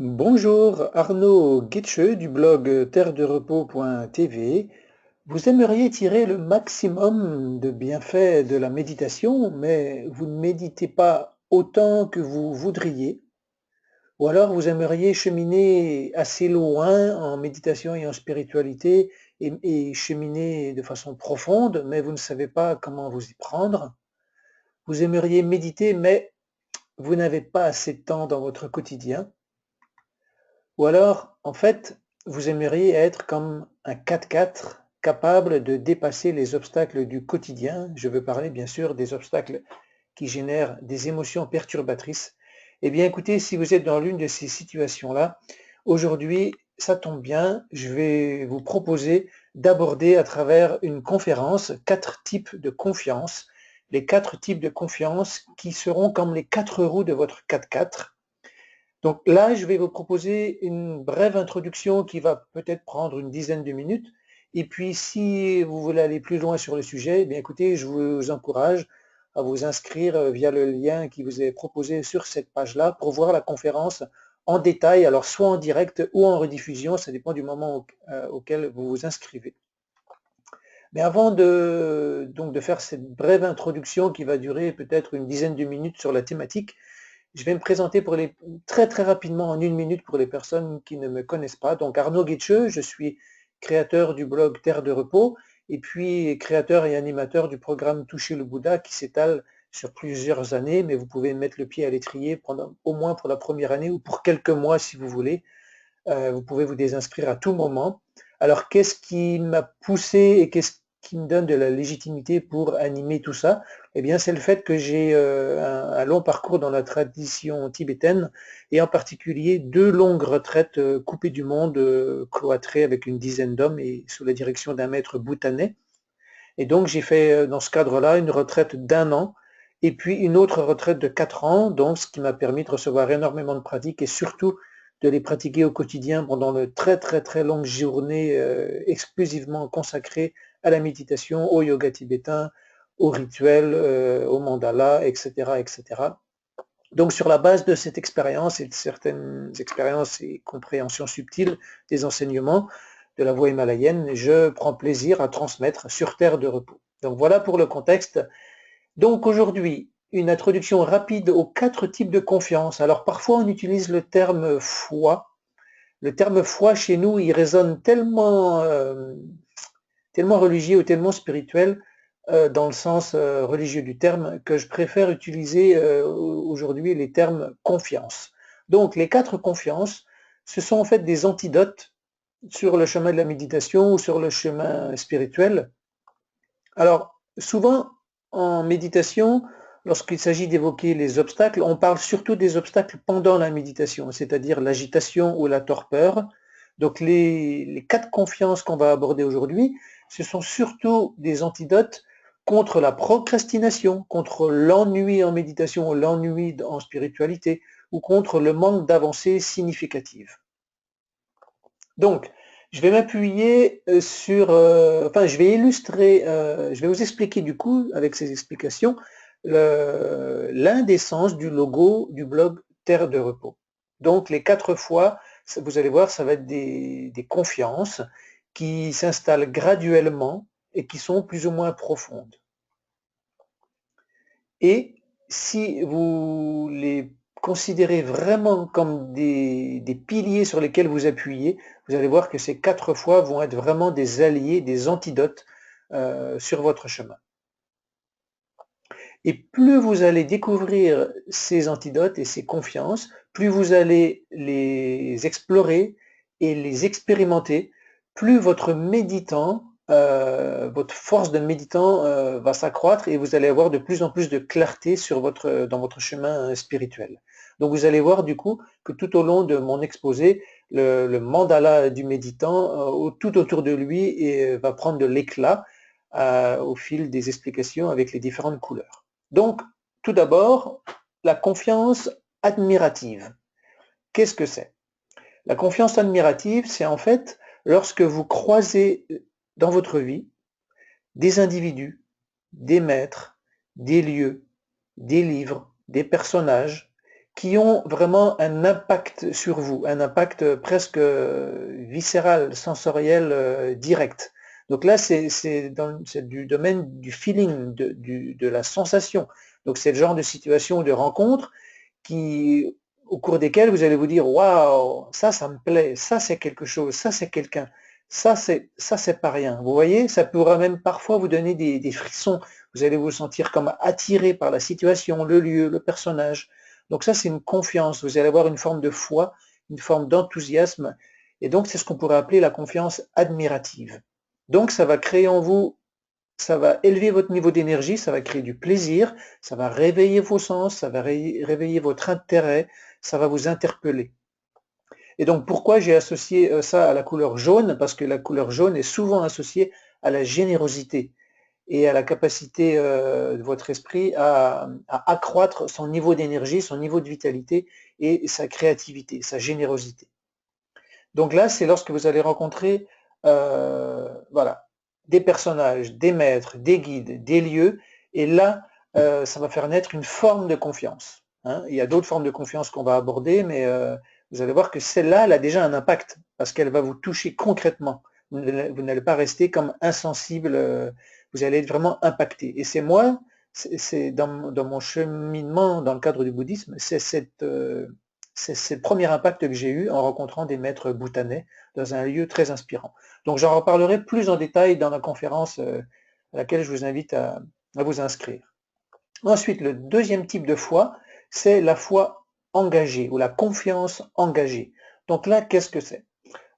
Bonjour, Arnaud Guetscheux du blog terre-de-repos.tv. Vous aimeriez tirer le maximum de bienfaits de la méditation, mais vous ne méditez pas autant que vous voudriez, ou alors vous aimeriez cheminer assez loin en méditation et en spiritualité et cheminer de façon profonde, mais vous ne savez pas comment vous y prendre. Vous aimeriez méditer, mais vous n'avez pas assez de temps dans votre quotidien. Ou alors, en fait, vous aimeriez être comme un 4x4 capable de dépasser les obstacles du quotidien. Je veux parler bien sûr des obstacles qui génèrent des émotions perturbatrices. Eh bien écoutez, si vous êtes dans l'une de ces situations-là, aujourd'hui, ça tombe bien, je vais vous proposer d'aborder à travers une conférence 4 types de confiance. Les 4 types de confiance qui seront comme les 4 roues de votre 4x4. Donc là, je vais vous proposer une brève introduction qui va peut-être prendre une dizaine de minutes. Et puis, si vous voulez aller plus loin sur le sujet, eh bien écoutez, je vous encourage à vous inscrire via le lien qui vous est proposé sur cette page-là pour voir la conférence en détail, alors soit en direct ou en rediffusion, ça dépend du moment auquel vous vous inscrivez. Mais avant donc de faire cette brève introduction qui va durer peut-être une dizaine de minutes sur la thématique, je vais me présenter très très rapidement en une minute pour les personnes qui ne me connaissent pas. Donc Arnaud Guetscheux, je suis créateur du blog Terre de Repos et puis créateur et animateur du programme Toucher le Bouddha qui s'étale sur plusieurs années, mais vous pouvez mettre le pied à l'étrier au moins pour la première année ou pour quelques mois si vous voulez. Vous pouvez vous désinscrire à tout moment. Alors, qu'est-ce qui m'a poussé et qu'est-ce qui me donne de la légitimité pour animer tout ça? Eh bien, c'est le fait que j'ai un long parcours dans la tradition tibétaine et en particulier 2 longues retraites coupées du monde, cloîtrées avec une dizaine d'hommes et sous la direction d'un maître bhoutanais. Et donc, j'ai fait dans ce cadre-là une retraite d'1 an et puis une autre retraite de 4 ans, donc ce qui m'a permis de recevoir énormément de pratiques et surtout de les pratiquer au quotidien pendant de très très très longues journées exclusivement consacrées à la méditation, au yoga tibétain, au rituel, au mandala, etc., etc. Donc sur la base de cette expérience et de certaines expériences et compréhensions subtiles des enseignements de la voie himalayenne, je prends plaisir à transmettre sur Terre de Repos. Donc voilà pour le contexte. Donc aujourd'hui, une introduction rapide aux 4 types de confiance. Alors parfois on utilise le terme foi. Le terme foi chez nous, il résonne tellement religieux ou tellement spirituel dans le sens religieux du terme que je préfère utiliser aujourd'hui les termes confiance. Donc les 4 confiances, ce sont en fait des antidotes sur le chemin de la méditation ou sur le chemin spirituel. Alors souvent en méditation, lorsqu'il s'agit d'évoquer les obstacles, on parle surtout des obstacles pendant la méditation, c'est-à-dire l'agitation ou la torpeur. Donc les 4 confiances qu'on va aborder aujourd'hui, ce sont surtout des antidotes contre la procrastination, contre l'ennui en méditation ou l'ennui en spiritualité, ou contre le manque d'avancée significative. Donc, je vais m'appuyer je vais illustrer, je vais vous expliquer du coup, avec ces explications, l'un des sens du logo du blog Terre de Repos. Donc, les 4 fois, vous allez voir, ça va être des confiances qui s'installent graduellement et qui sont plus ou moins profondes. Et si vous les considérez vraiment comme des piliers sur lesquels vous appuyez, vous allez voir que ces 4 fois vont être vraiment des alliés, des antidotes sur votre chemin. Et plus vous allez découvrir ces antidotes et ces confiances, plus vous allez les explorer et les expérimenter, plus votre votre force de méditant va s'accroître et vous allez avoir de plus en plus de clarté dans votre chemin spirituel. Donc vous allez voir du coup que tout au long de mon exposé, le mandala du méditant, tout autour de lui va prendre de l'éclat au fil des explications avec les différentes couleurs. Donc, tout d'abord, la confiance admirative. Qu'est-ce que c'est? La confiance admirative, c'est en fait lorsque vous croisez dans votre vie des individus, des maîtres, des lieux, des livres, des personnages qui ont vraiment un impact sur vous, un impact presque viscéral, sensoriel, direct. Donc là, c'est du domaine du feeling, de la sensation. Donc c'est le genre de situation, de rencontre qui, au cours desquelles vous allez vous dire, waouh, ça me plaît, ça c'est quelque chose, ça c'est quelqu'un, ça c'est pas rien. Vous voyez, ça pourra même parfois vous donner des frissons. Vous allez vous sentir comme attiré par la situation, le lieu, le personnage. Donc ça, c'est une confiance. Vous allez avoir une forme de foi, une forme d'enthousiasme. Et donc, c'est ce qu'on pourrait appeler la confiance admirative. Donc, ça va créer en vous, ça va élever votre niveau d'énergie, ça va créer du plaisir, ça va réveiller vos sens, ça va réveiller votre intérêt, ça va vous interpeller. Et donc, pourquoi j'ai associé ça à la couleur jaune? Parce que la couleur jaune est souvent associée à la générosité et à la capacité de votre esprit à accroître son niveau d'énergie, son niveau de vitalité et sa créativité, sa générosité. Donc là, c'est lorsque vous allez rencontrer voilà, des personnages, des maîtres, des guides, des lieux, et là, ça va faire naître une forme de confiance. Hein. Il y a d'autres formes de confiance qu'on va aborder, mais vous allez voir que celle-là, elle a déjà un impact, parce qu'elle va vous toucher concrètement. Vous n'allez pas rester comme insensible, vous allez être vraiment impacté. Et c'est moi, c'est dans mon cheminement, dans le cadre du bouddhisme, c'est le premier impact que j'ai eu en rencontrant des maîtres bhoutanais dans un lieu très inspirant. Donc j'en reparlerai plus en détail dans la conférence à laquelle je vous invite à vous inscrire. Ensuite, le deuxième type de foi, c'est la foi engagée ou la confiance engagée. Donc là, qu'est-ce que c'est?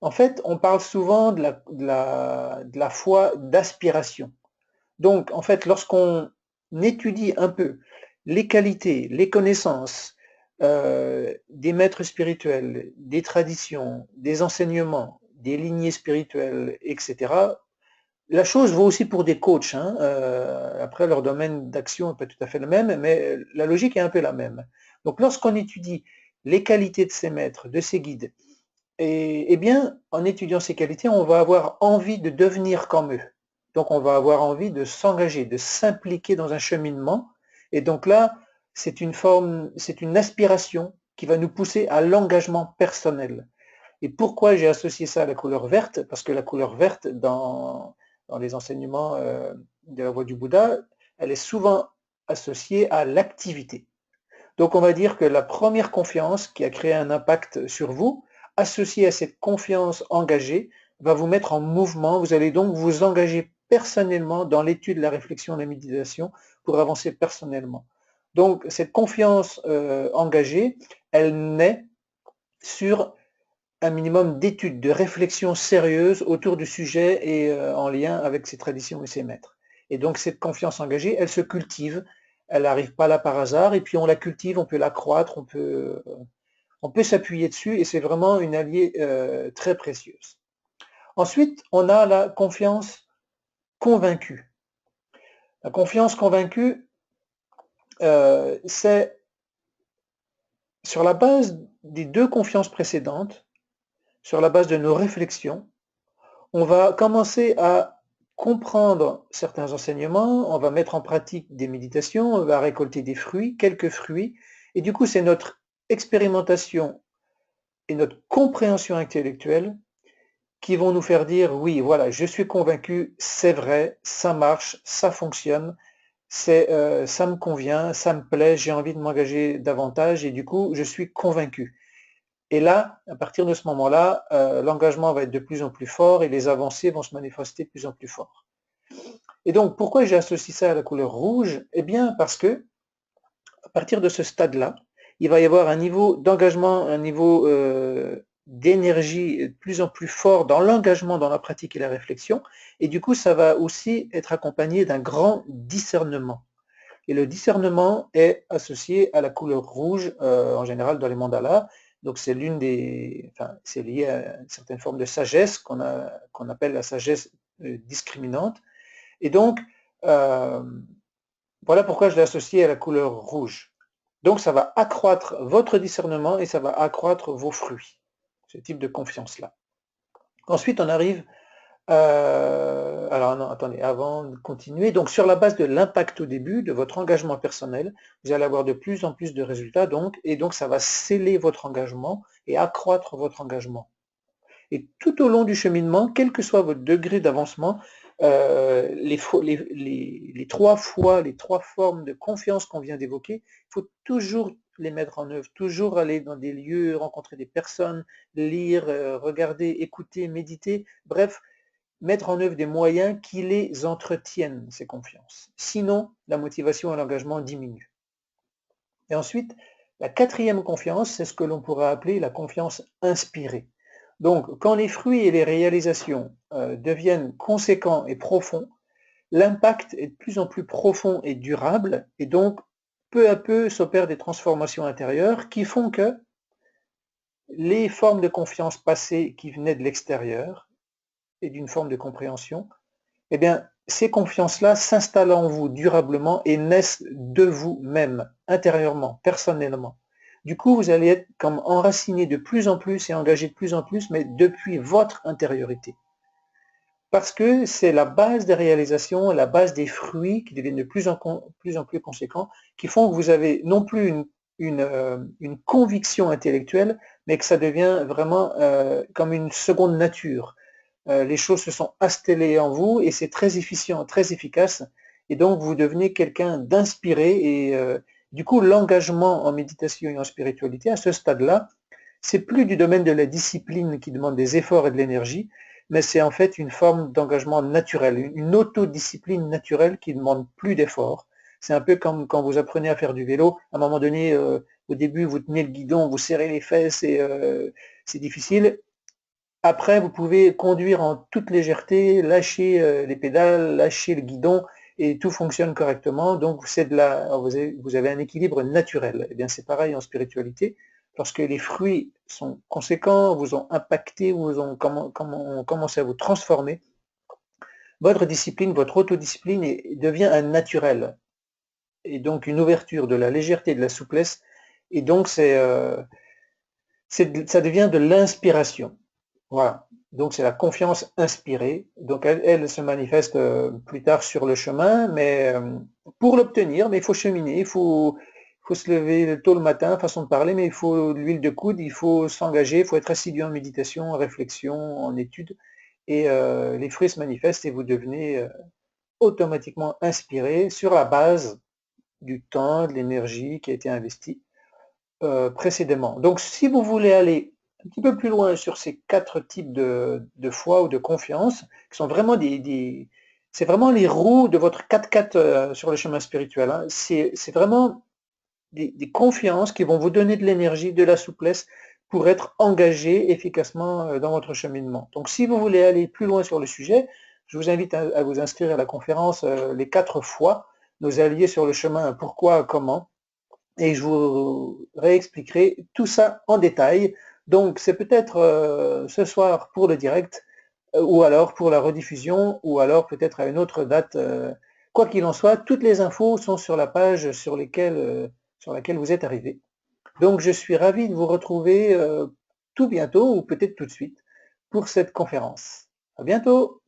En fait, on parle souvent de la foi d'aspiration. Donc, en fait, lorsqu'on étudie un peu les qualités, les connaissances des maîtres spirituels, des traditions, des enseignements, des lignées spirituelles, etc., la chose vaut aussi pour des coachs. Hein. Après, leur domaine d'action n'est pas tout à fait le même, mais la logique est un peu la même. Donc, lorsqu'on étudie les qualités de ces maîtres, de ces guides, et bien, en étudiant ces qualités, on va avoir envie de devenir comme eux. Donc, on va avoir envie de s'engager, de s'impliquer dans un cheminement. Et donc là, c'est une aspiration qui va nous pousser à l'engagement personnel. Et pourquoi j'ai associé ça à la couleur verte? Parce que la couleur verte, dans les enseignements de la voie du Bouddha, elle est souvent associée à l'activité. Donc on va dire que la première confiance qui a créé un impact sur vous, associée à cette confiance engagée, va vous mettre en mouvement. Vous allez donc vous engager personnellement dans l'étude, la réflexion, la méditation pour avancer personnellement. Donc cette confiance engagée, elle naît sur un minimum d'études, de réflexion sérieuse autour du sujet et en lien avec ses traditions et ses maîtres. Et donc cette confiance engagée, elle se cultive, elle n'arrive pas là par hasard, et puis on la cultive, on peut l'accroître, on peut s'appuyer dessus, et c'est vraiment une alliée très précieuse. Ensuite, on a la confiance convaincue. La confiance convaincue, c'est sur la base des deux confiances précédentes, sur la base de nos réflexions, on va commencer à comprendre certains enseignements, on va mettre en pratique des méditations, on va récolter des fruits, quelques fruits, et du coup c'est notre expérimentation et notre compréhension intellectuelle qui vont nous faire dire oui, voilà, je suis convaincu, c'est vrai, ça marche, ça fonctionne, ça me convient, ça me plaît, j'ai envie de m'engager davantage et du coup je suis convaincu. Et là, à partir de ce moment-là, l'engagement va être de plus en plus fort et les avancées vont se manifester de plus en plus fort. Et donc, pourquoi j'ai associé ça à la couleur rouge? Eh bien, parce que à partir de ce stade-là, il va y avoir un niveau d'engagement, un niveau d'énergie de plus en plus fort dans l'engagement, dans la pratique et la réflexion. Et du coup, ça va aussi être accompagné d'un grand discernement. Et le discernement est associé à la couleur rouge, en général dans les mandalas. Donc c'est c'est lié à une certaine forme de sagesse qu'on appelle la sagesse discriminante. Et donc, euh, voilà pourquoi je l'ai associé à la couleur rouge. Donc ça va accroître votre discernement et ça va accroître vos fruits, ce type de confiance-là. Ensuite, on arrive Alors non, attendez, avant de continuer, donc sur la base de l'impact au début, de votre engagement personnel, vous allez avoir de plus en plus de résultats, et donc ça va sceller votre engagement et accroître votre engagement. Et tout au long du cheminement, quel que soit votre degré d'avancement, les trois fois, les trois formes de confiance qu'on vient d'évoquer, il faut toujours les mettre en œuvre, toujours aller dans des lieux, rencontrer des personnes, lire, regarder, écouter, méditer, bref, mettre en œuvre des moyens qui les entretiennent, ces confiances. Sinon, la motivation et l'engagement diminuent. Et ensuite, la quatrième confiance, c'est ce que l'on pourrait appeler la confiance inspirée. Donc, quand les fruits et les réalisations deviennent conséquents et profonds, l'impact est de plus en plus profond et durable, et donc peu à peu s'opèrent des transformations intérieures qui font que les formes de confiance passées qui venaient de l'extérieur et d'une forme de compréhension, eh bien, ces confiances-là s'installent en vous durablement et naissent de vous-même, intérieurement, personnellement. Du coup, vous allez être comme enraciné de plus en plus et engagé de plus en plus, mais depuis votre intériorité. Parce que c'est la base des réalisations, la base des fruits qui deviennent de plus en plus conséquents, qui font que vous avez non plus une conviction intellectuelle, mais que ça devient vraiment comme une seconde nature. Les choses se sont installées en vous et c'est très efficient, très efficace. Et donc, vous devenez quelqu'un d'inspiré et du coup, l'engagement en méditation et en spiritualité, à ce stade-là, c'est plus du domaine de la discipline qui demande des efforts et de l'énergie, mais c'est en fait une forme d'engagement naturel, une autodiscipline naturelle qui ne demande plus d'efforts. C'est un peu comme quand vous apprenez à faire du vélo. À un moment donné, au début, vous tenez le guidon, vous serrez les fesses et c'est difficile. Après, vous pouvez conduire en toute légèreté, lâcher les pédales, lâcher le guidon et tout fonctionne correctement. Donc, vous avez un équilibre naturel. Et bien, c'est pareil en spiritualité. Lorsque les fruits sont conséquents, vous ont impacté, vous ont commencé à vous transformer, votre discipline, votre autodiscipline devient un naturel et donc une ouverture de la légèreté, de la souplesse. Et donc, ça devient de l'inspiration. Voilà. Donc c'est la confiance inspirée. Donc elle se manifeste plus tard sur le chemin, mais pour l'obtenir, mais il faut cheminer, il faut se lever tôt le matin, façon de parler, mais il faut de l'huile de coude, il faut s'engager, il faut être assidu en méditation, en réflexion, en étude, et les fruits se manifestent et vous devenez automatiquement inspiré sur la base du temps, de l'énergie qui a été investie précédemment. Donc, si vous voulez aller un petit peu plus loin sur ces quatre types de foi ou de confiance, qui sont vraiment c'est vraiment les roues de votre 4x4 sur le chemin spirituel, hein. C'est vraiment des confiances qui vont vous donner de l'énergie, de la souplesse pour être engagé efficacement dans votre cheminement. Donc, si vous voulez aller plus loin sur le sujet, je vous invite à vous inscrire à la conférence Les 4 fois, nos alliés sur le chemin, pourquoi, comment, et je vous réexpliquerai tout ça en détail. Donc c'est peut-être ce soir pour le direct, ou alors pour la rediffusion, ou alors peut-être à une autre date. Quoi qu'il en soit, toutes les infos sont sur la page sur laquelle vous êtes arrivé. Donc je suis ravi de vous retrouver tout bientôt, ou peut-être tout de suite, pour cette conférence. À bientôt!